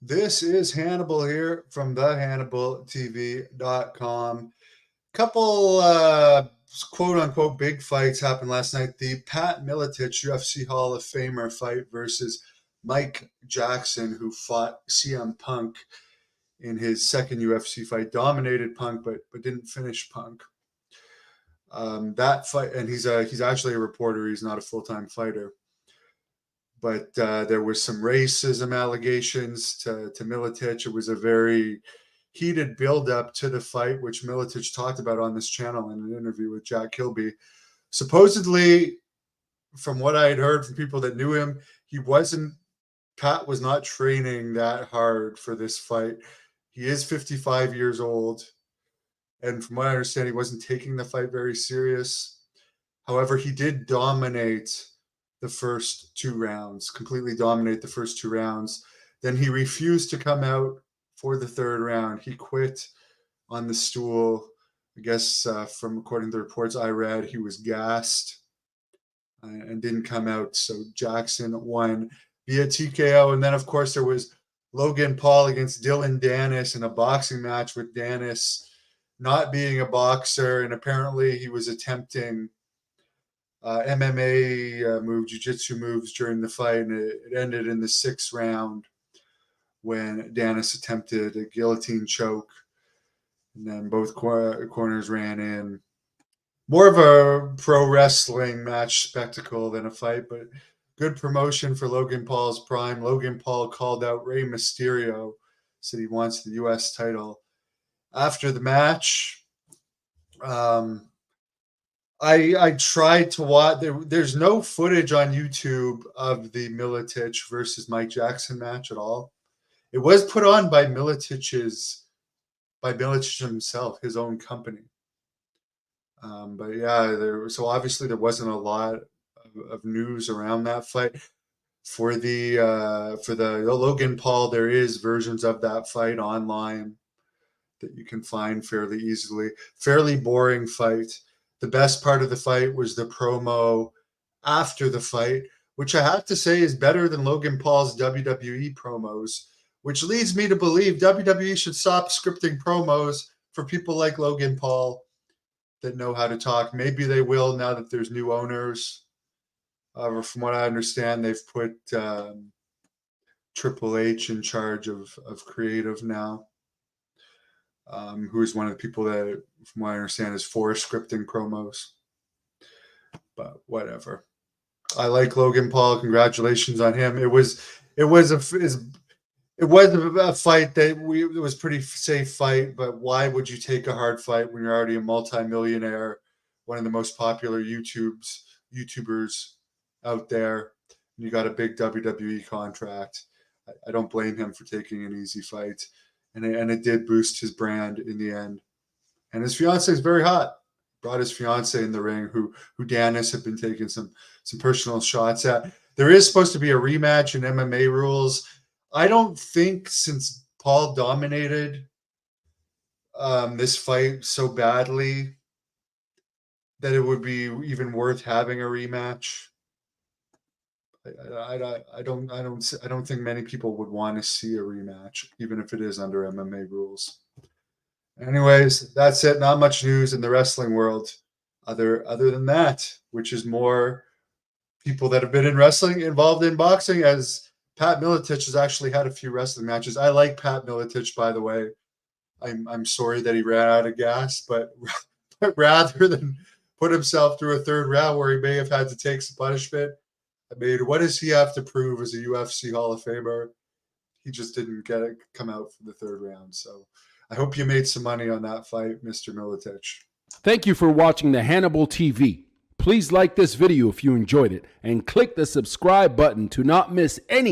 This is Hannibal here from thehannibaltv.com. Couple quote unquote big fights happened last night. The Pat Miletich UFC Hall of Famer fight versus Mike Jackson, who fought CM Punk in his second UFC fight. Dominated Punk, but didn't finish Punk. That fight, and he's actually a reporter. He's not a full-time fighter. But there was some racism allegations to Miletich. It was a very heated build-up to the fight, which Miletich talked about on this channel in an interview with Jack Kilby. Supposedly, from what I had heard from people that knew him, Pat was not training that hard for this fight. He is 55 years old, and from what I understand, he wasn't taking the fight very serious. However, he did dominate the first two rounds, completely dominate the first two rounds. Then he refused to come out for the third round. He quit on the stool. I guess from according to the reports I read, he was gassed and didn't come out. So Jackson won via TKO. And then, of course, there was Logan Paul against Danis in a boxing match, with Danis not being a boxer. And apparently he was attempting MMA jiu-jitsu moves during the fight, and it ended in the sixth round when Danis attempted a guillotine choke, and then both corners ran in. More of a pro wrestling match spectacle than a fight, but good promotion for Logan Paul's prime. Logan Paul called out Rey Mysterio, said he wants the U.S. title. After the match, I tried to watch. There's no footage on YouTube of the Miletich versus Mike Jackson match at all. It was put on by Miletich himself, his own company. But yeah, so obviously there wasn't a lot of news around that fight. For the Logan Paul, there is versions of that fight online that you can find fairly easily. Fairly boring fight. The best part of the fight was the promo after the fight, which I have to say is better than Logan Paul's WWE promos, which leads me to believe WWE should stop scripting promos for people like Logan Paul that know how to talk. Maybe they will now that there's new owners. From what I understand, they've put Triple H in charge of creative now. Who is one of the people that, from what I understand, is for scripting promos. But whatever. I like Logan Paul. Congratulations on him. It was a fight that it was pretty safe fight. But why would you take a hard fight when you're already a multimillionaire, one of the most popular YouTubers out there, and you got a big WWE contract? I don't blame him for taking an easy fight. And it did boost his brand in the end. And his fiance is very hot. Brought his fiance in the ring, who Danis had been taking some personal shots at. There is supposed to be a rematch in MMA rules. I don't think, since Paul dominated this fight so badly, that it would be even worth having a rematch. I don't think many people would want to see a rematch, even if it is under MMA rules. Anyways, that's it. Not much news in the wrestling world other than that, which is more people that have been in wrestling involved in boxing, as Pat Miletich has actually had a few wrestling matches. I like Pat Miletich, by the way. I'm sorry that he ran out of gas, but rather than put himself through a third round where he may have had to take some punishment, I mean, what does he have to prove as a UFC Hall of Famer? He just didn't come out for the third round. So I hope you made some money on that fight, Mr. Miletich. Thank you for watching the Hannibal TV. Please like this video if you enjoyed it, and click the subscribe button to not miss any